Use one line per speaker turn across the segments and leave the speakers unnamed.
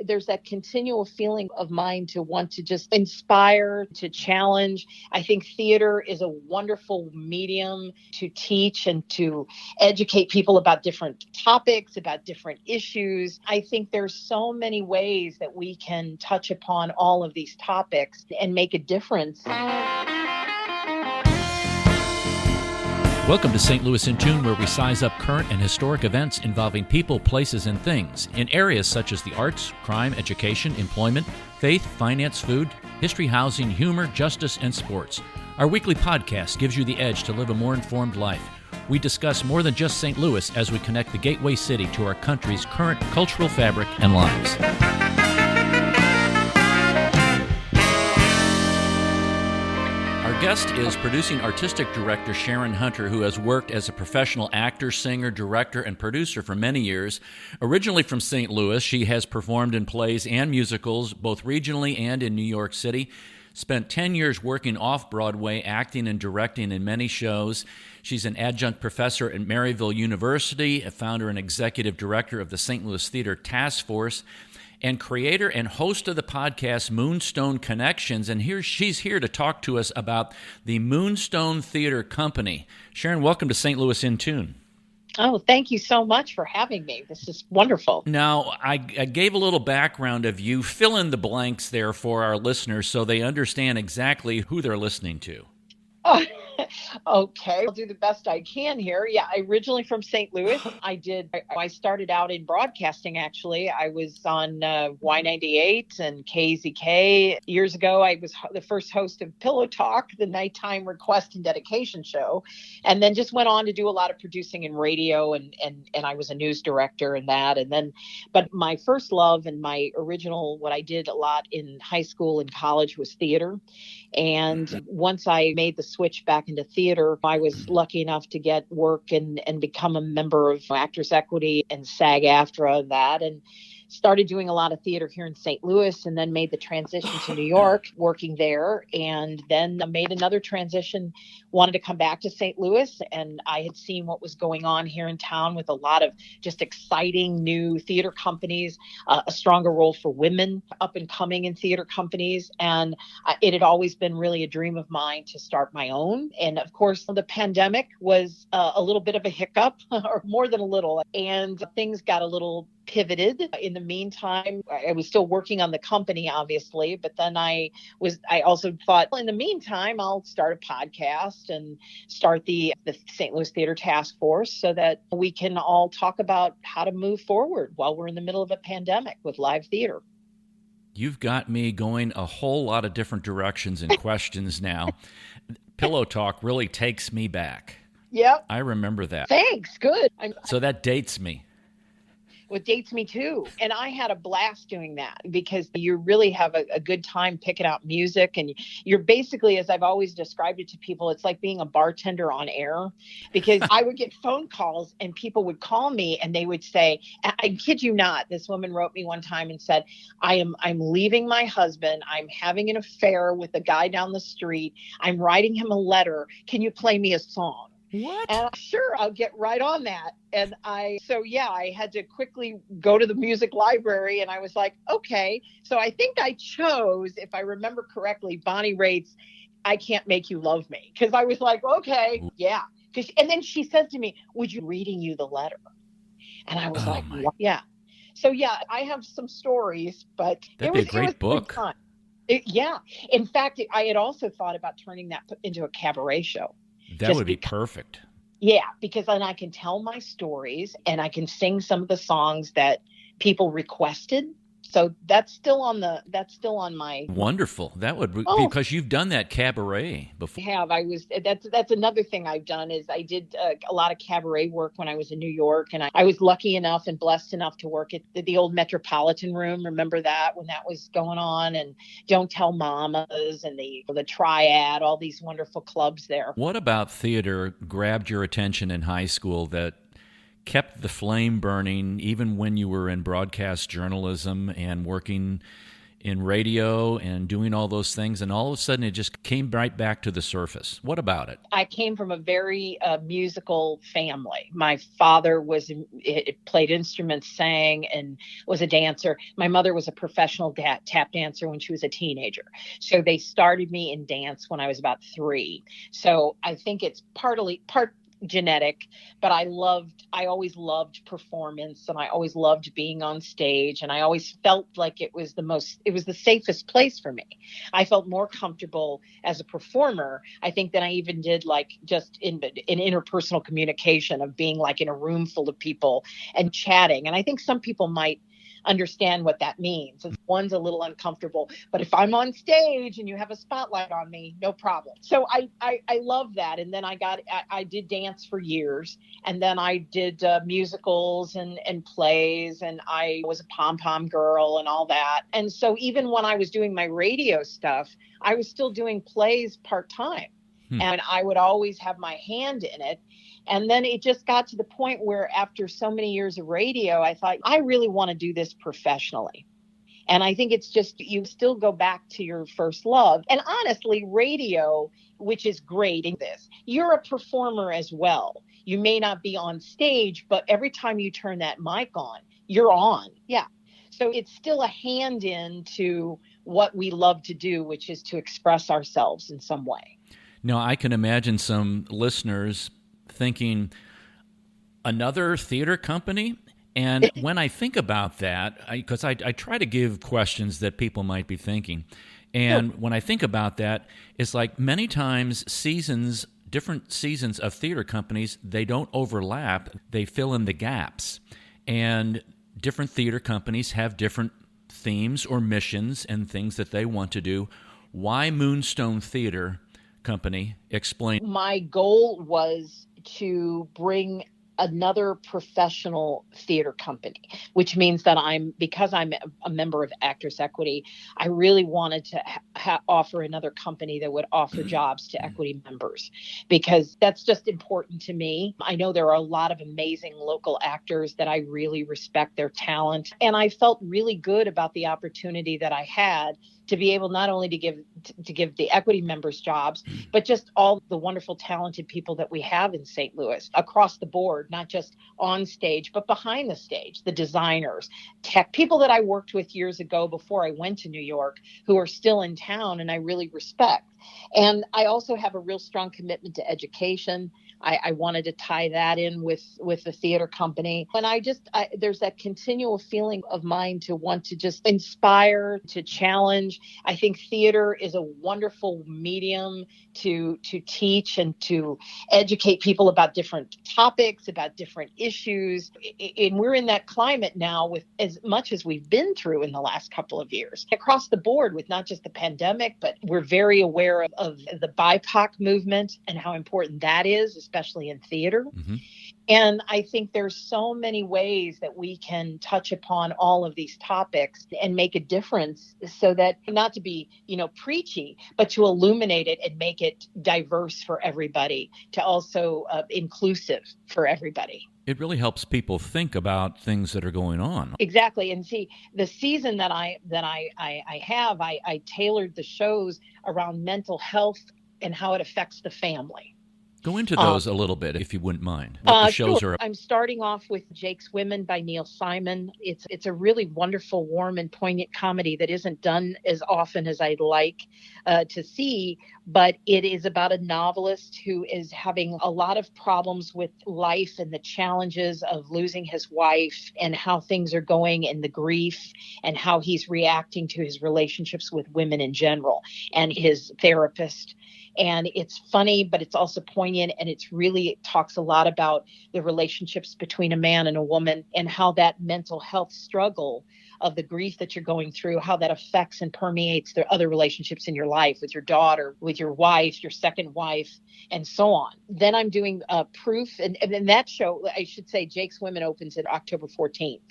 there's that continual feeling of mine to want to just inspire, to challenge. I think theater is a wonderful medium to teach and to educate people about different topics, about different issues. I think there's so many ways that we can touch upon all of these topics and make a difference.
Welcome to St. Louis in Tune, where we size up current and historic events involving people, places, and things in areas such as the arts, crime, education, employment, faith, finance, food, history, housing, humor, justice, and sports. Our weekly podcast gives you the edge to live a more informed life. We discuss more than just St. Louis as we connect the gateway city to our country's current cultural fabric and lives. Our guest is producing artistic director Sharon Hunter, who has worked as a professional actor, singer, director, and producer for many years. Originally from St. Louis, she has performed in plays and musicals, both regionally and in New York City. Spent 10 years working off-Broadway, acting and directing in many shows. She's an adjunct professor at Maryville University, a founder and executive director of the St. Louis Theater Task Force, and creator and host of the podcast Moonstone Connections. And she's here to talk to us about the Moonstone Theater Company. Sharon, welcome to St. Louis in Tune.
Oh, thank you so much for having me. This is wonderful.
Now, I gave a little background of you. Fill in the blanks there for our listeners so they understand exactly who they're listening to.
Oh, okay, I'll do the best I can here. Yeah, originally from St. Louis. I started out in broadcasting, actually. I was on Y98 and KZK. Years ago, I was the first host of Pillow Talk, the nighttime request and dedication show, and then just went on to do a lot of producing in radio, and I was a news director and that. But my first love and my original, what I did a lot in high school and college was theater. And once I made the switch back into theater, I was lucky enough to get work and become a member of Actors Equity and SAG-AFTRA and that, and started doing a lot of theater here in St. Louis, and then made the transition to New York, working there, and then made another transition, wanted to come back to St. Louis, and I had seen what was going on here in town with a lot of just exciting new theater companies, a stronger role for women up and coming in theater companies, and it had always been really a dream of mine to start my own. And of course, the pandemic was a little bit of a hiccup, or more than a little, and things got a little pivoted. In the meantime, I was still working on the company, obviously, but then I also thought, well, in the meantime, I'll start a podcast and start the St. Louis Theater Task Force so that we can all talk about how to move forward while we're in the middle of a pandemic with live theater.
You've got me going a whole lot of different directions and questions now. Pillow Talk really takes me back.
Yep.
I remember that.
Thanks. Good.
So that dates me.
It dates me too. And I had a blast doing that because you really have a good time picking out music. And you're basically, as I've always described it to people, it's like being a bartender on air, because I would get phone calls and people would call me and they would say, I kid you not, this woman wrote me one time and said, I'm leaving my husband. I'm having an affair with a guy down the street. I'm writing him a letter. Can you play me a song?
What?
And sure, I'll get right on that. And I had to quickly go to the music library, and I was like, okay. So I think I chose, if I remember correctly, Bonnie Raitt's I Can't Make You Love Me. Because I was like, okay, yeah. And then she says to me, would you reading you the letter? And I was yeah. So yeah, I have some stories, but
that'd be a great book.
Yeah. In fact, I had also thought about turning that into a cabaret show.
That would be perfect.
Yeah, because then I can tell my stories and I can sing some of the songs that people requested. So that's still on my.
Wonderful. That would be because you've done that cabaret before.
That's another thing I've done is I did a lot of cabaret work when I was in New York, and I was lucky enough and blessed enough to work at the old Metropolitan Room. Remember that when that was going on, and Don't Tell Mamas and the Triad, all these wonderful clubs there.
What about theater grabbed your attention in high school that kept the flame burning even when you were in broadcast journalism and working in radio and doing all those things, and all of a sudden it just came right back to the surface. What about it?
I came from a very musical family. My father played instruments, sang, and was a dancer. My mother was a professional tap dancer when she was a teenager. So they started me in dance when I was about 3. So I think it's part genetic, but I always loved performance, and I always loved being on stage, and I always felt like it was the safest place for me. I felt more comfortable as a performer, I think, than I even did like just in interpersonal communication of being like in a room full of people and chatting. And I think some people might understand what that means. One's a little uncomfortable, but if I'm on stage and you have a spotlight on me, no problem. So I love that. And then I did dance for years, and then I did musicals and plays, and I was a pom-pom girl and all that. And so even when I was doing my radio stuff, I was still doing plays part-time. And I would always have my hand in it. And then it just got to the point where after so many years of radio, I thought, I really want to do this professionally. And I think it's just, you still go back to your first love. And honestly, radio, which is great in this, you're a performer as well. You may not be on stage, but every time you turn that mic on, you're on. Yeah. So it's still a hand in to what we love to do, which is to express ourselves in some way.
Now, I can imagine some listeners thinking, another theater company? And when I think about that, because I try to give questions that people might be thinking, and when I think about that, it's like many times different seasons of theater companies, they don't overlap, they fill in the gaps. And different theater companies have different themes or missions and things that they want to do. Why Moonstone Theater Company? Explain.
My goal was to bring another professional theater company, which means that because I'm a member of Actors Equity, I really wanted to offer another company that would offer jobs to equity members, because that's just important to me. I know there are a lot of amazing local actors that I really respect their talent, and I felt really good about the opportunity that I had to be able not only to give the equity members jobs, but just all the wonderful, talented people that we have in St. Louis across the board, not just on stage, but behind the stage, the designers, tech, people that I worked with years ago before I went to New York, who are still in town and I really respect. And I also have a real strong commitment to education. I wanted to tie that in with the theater company. And there's that continual feeling of mine to want to just inspire, to challenge. I think theater is a wonderful medium to teach and to educate people about different topics, about different issues. And we're in that climate now with as much as we've been through in the last couple of years across the board, with not just the pandemic, but we're very aware of the BIPOC movement and how important that is, especially in theater. Mm-hmm. And I think there's so many ways that we can touch upon all of these topics and make a difference, so that not to be, preachy, but to illuminate it and make it diverse for everybody, to also inclusive for everybody.
It really helps people think about things that are going on.
Exactly. And see, the season that I tailored the shows around mental health and how it affects the family.
Go into those a little bit, if you wouldn't mind. What the shows are.
I'm starting off with Jake's Women by Neil Simon. It's a really wonderful, warm, and poignant comedy that isn't done as often as I'd like to see, but it is about a novelist who is having a lot of problems with life and the challenges of losing his wife, and how things are going, and the grief, and how he's reacting to his relationships with women in general and his therapist. And it's funny, but it's also poignant, and it talks a lot about the relationships between a man and a woman, and how that mental health struggle of the grief that you're going through, how that affects and permeates the other relationships in your life, with your daughter, with your wife, your second wife, and so on. Then I'm doing Proof, and then that show, I should say, Jake's Women opens at October 14th.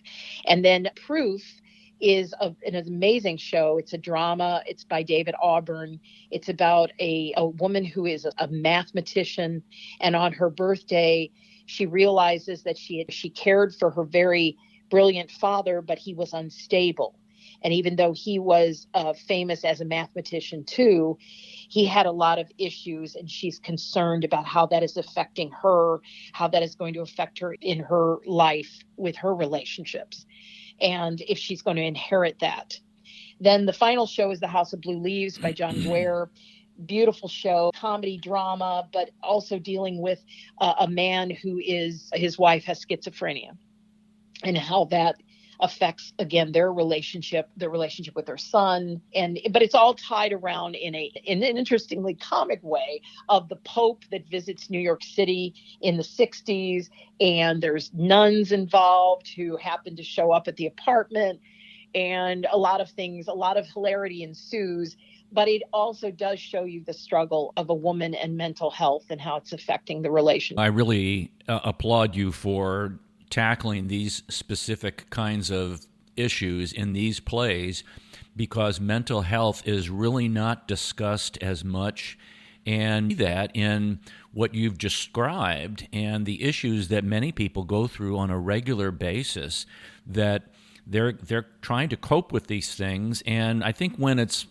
And then Proof is an amazing show. It's a drama. It's by David Auburn. It's about a woman who is a mathematician, and on her birthday, she realizes that she cared for her very brilliant father, but he was unstable. And even though he was famous as a mathematician too, he had a lot of issues, and she's concerned about how that is affecting her, how that is going to affect her in her life with her relationships, and if she's going to inherit that. Then the final show is The House of Blue Leaves by John Guare. Beautiful show, comedy, drama, but also dealing with a man who his wife has schizophrenia, and how that affects, again, their relationship with their son. But it's all tied around in an interestingly comic way of the Pope that visits New York City in the 60s, and there's nuns involved who happen to show up at the apartment, and a lot of hilarity ensues. But it also does show you the struggle of a woman and mental health and how it's affecting the relationship.
I really applaud you for tackling these specific kinds of issues in these plays, because mental health is really not discussed as much, and that in what you've described and the issues that many people go through on a regular basis, that they're trying to cope with these things. And I think when it's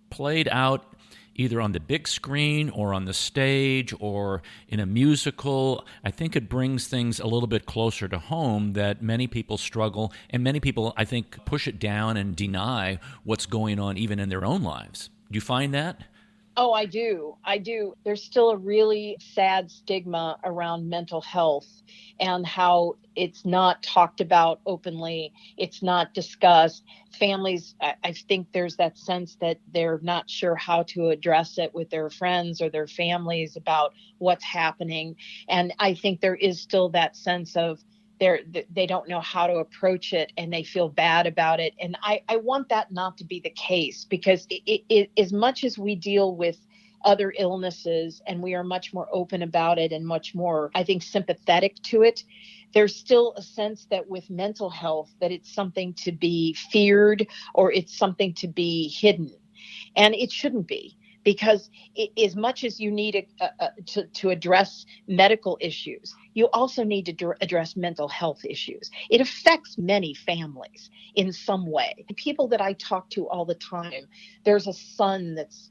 played out either on the big screen or on the stage or in a musical, I think it brings things a little bit closer to home, that many people struggle, and many people, I think, push it down and deny what's going on even in their own lives. Do you find that?
Oh, I do. There's still a really sad stigma around mental health and how it's not talked about openly. It's not discussed. Families, I think there's that sense that they're not sure how to address it with their friends or their families about what's happening. And I think there is still that sense of they don't know how to approach it, and they feel bad about it. And I want that not to be the case, because it, as much as we deal with other illnesses and we are much more open about it and much more, I think, sympathetic to it, there's still a sense that with mental health, that it's something to be feared or it's something to be hidden. And it shouldn't be. Because as much as you need to address medical issues, you also need to address mental health issues. It affects many families in some way. People that I talk to all the time, there's a son that's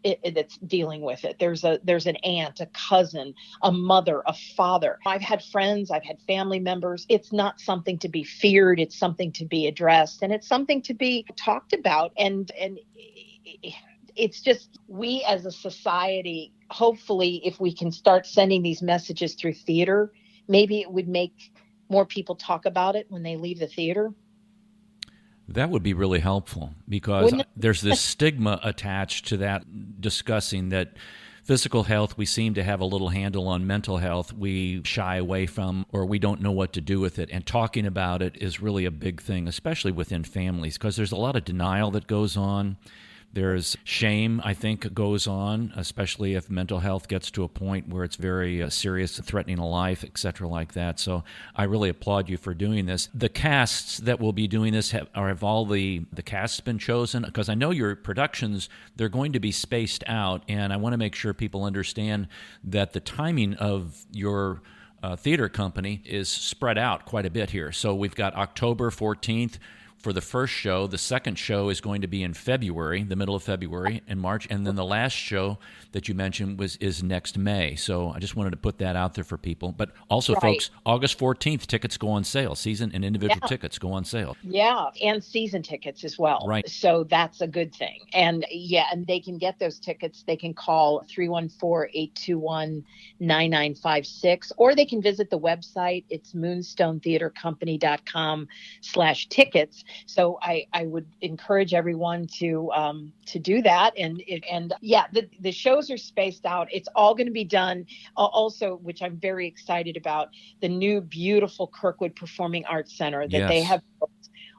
dealing with it. There's an aunt, a cousin, a mother, a father. I've had friends, I've had family members. It's not something to be feared. It's something to be addressed, and it's something to be talked about. And it's just, we as a society, hopefully, if we can start sending these messages through theater, maybe it would make more people talk about it when they leave the theater.
That would be really helpful, because there's this stigma attached to that, discussing that physical health, we seem to have a little handle on. Mental health, we shy away from, or we don't know what to do with it. And talking about it is really a big thing, especially within families, because there's a lot of denial that goes on. There's shame, I think, goes on, especially if mental health gets to a point where it's very serious, threatening a life, etc., like that. So I really applaud you for doing this. The casts that will be doing this, have all the casts been chosen? Because I know your productions, they're going to be spaced out, and I want to make sure people understand that the timing of your theater company is spread out quite a bit here. So we've got October 14th, for the first show. The second show is going to be in February, the middle of February and March, and then the last show that you mentioned is next May. So I just wanted to put that out there for people. But also, right, folks, August 14th, tickets go on sale. Season and individual tickets go on sale.
Yeah, and season tickets as well.
Right.
So that's a good thing. And and they can get those tickets. They can call 314-821-9956, or they can visit the website. It's moonstonetheatercompany.com/tickets. So I would encourage everyone to do that. And the shows are spaced out. It's all going to be done also, which I'm very excited about, the new beautiful Kirkwood Performing Arts Center that they have built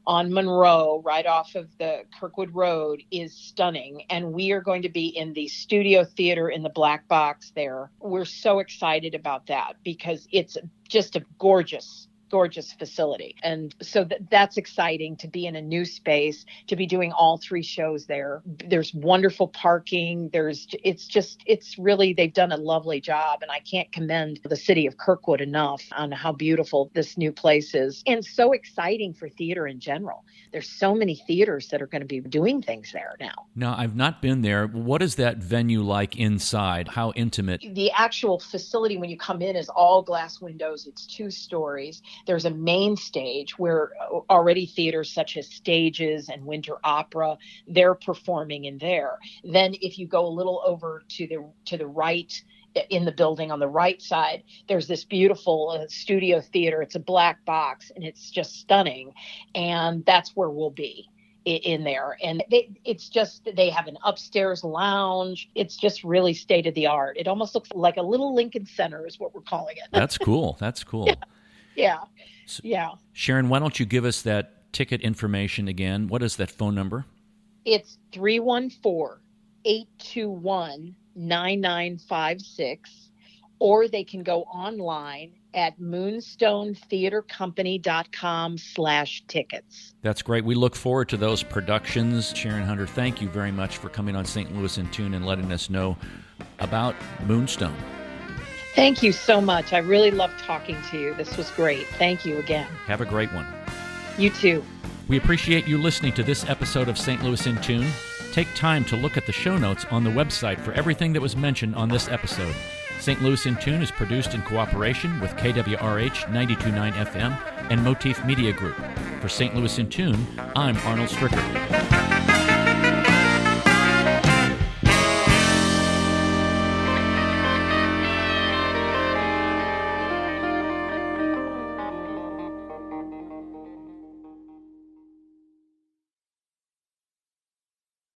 on Monroe, right off of the Kirkwood Road, is stunning. And we are going to be in the studio theater in the Black Box there. We're so excited about that, because it's just a gorgeous gorgeous facility. And so that's exciting to be in a new space, to be doing all 3 shows there. There's wonderful parking. It's really, they've done a lovely job. And I can't commend the city of Kirkwood enough on how beautiful this new place is, and so exciting for theater in general. There's so many theaters that are going to be doing things there now.
Now, I've not been there. What is that venue like inside? How intimate?
The actual facility, when you come in, is all glass windows. It's 2 stories. There's a main stage where already theaters such as Stages and Winter Opera, they're performing in there. Then if you go a little over to the right in the building on the right side, there's this beautiful studio theater. It's a black box and it's just stunning. And that's where we'll be in there. And they have an upstairs lounge. It's just really state of the art. It almost looks like a little Lincoln Center is what we're calling it.
That's cool. That's cool.
Yeah.
So,
yeah.
Sharon, why don't you give us that ticket information again? What is that phone number?
It's 314-821-9956, or they can go online at moonstonetheatercompany.com/tickets.
That's great. We look forward to those productions. Sharon Hunter, thank you very much for coming on St. Louis in Tune and letting us know about Moonstone.
Thank you so much. I really loved talking to you. This was great. Thank you again.
Have a great one.
You too.
We appreciate you listening to this episode of St. Louis in Tune. Take time to look at the show notes on the website for everything that was mentioned on this episode. St. Louis in Tune is produced in cooperation with KWRH 92.9 FM and Motif Media Group. For St. Louis in Tune, I'm Arnold Stricker.